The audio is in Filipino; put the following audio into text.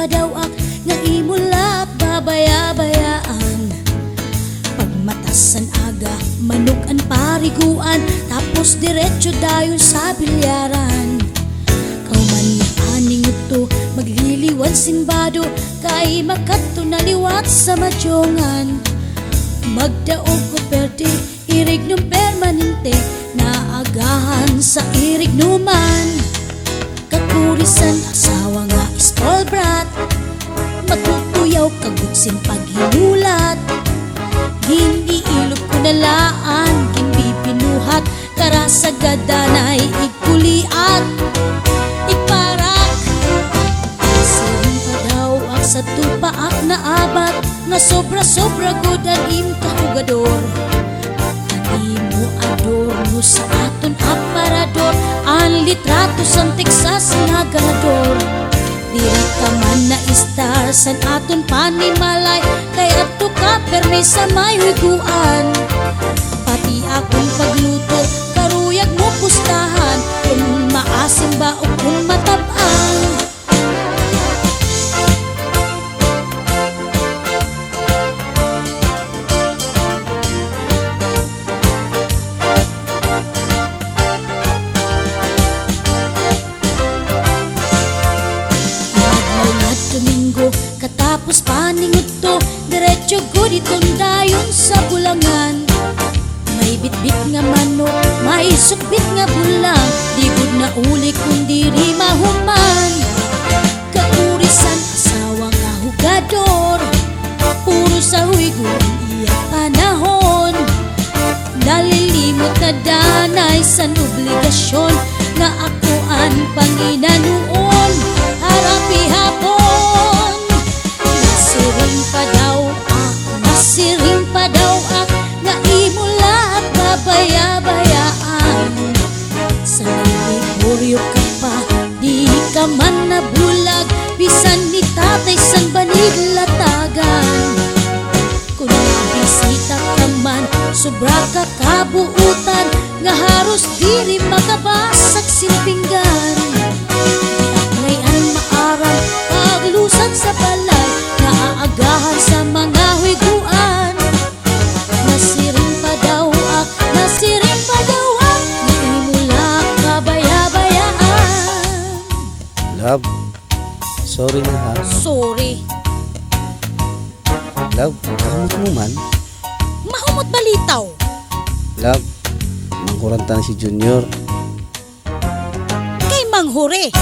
pa daw ak nga imula babaya-bayaan. Pagmatasan aga manok ang pariguan, tapos diretso dayon sa bilyaran. Kauman ni aning ito magliliwan simbado, kay makadto na liwat sa madyongan. Magdaog ko perde irig nung permanente, naagahan sa irig numan. Kakurisan asawa nga istolbrat, matutuyaw kagutsin paghinulat. Hindi ilog ko nalaan, kimbibinuhat, karasagadana ikuliat. Iparak, siring pa daw ang sa tupaak na abat, na sobra-sobra god ang imkahugador. Ani mo adorno sa aton aparador, ang litrato sang Texas nga ganador. Diri ka man na istar san aton panimalay, kay ato ka permi sa may huguan. Pati akong pagluto karuyag mo pustahan, kung maasim ba o kung matabang. Domingo, katapos paningot to, diretso gud itong dayon sa bulangan. May bitbit nga manok, may sukbit nga bulang, di gud na uli kung diri mahuman. Kaurisan asawa nga hugador, puro sa huigon iya panahon. Nalilimot na danay sa obligasyon, nga akoan panginanuon. Harapi hapon, nasiring pa daw ak, nasiring pa daw ak, nga imula at babaya-bayaan. Sa nagigoryo ka pa, di ka man nabulag, bisan ni tatay sang banig latagan. Kung bisita ka man, sobra ka kabuutan, nga haros diri makabasag silpinggan. Paglusag sa balay, naaagahan sa mga huiguan. Nasiring pa daw ak, nasiring pa daw ak, naimula kabaya-bayaan. Love, sorry na ha. Sorry. Love, mahumot mo man. Mahumot balitaw. Love, mangkuranta na si Junior. Kay Manghure.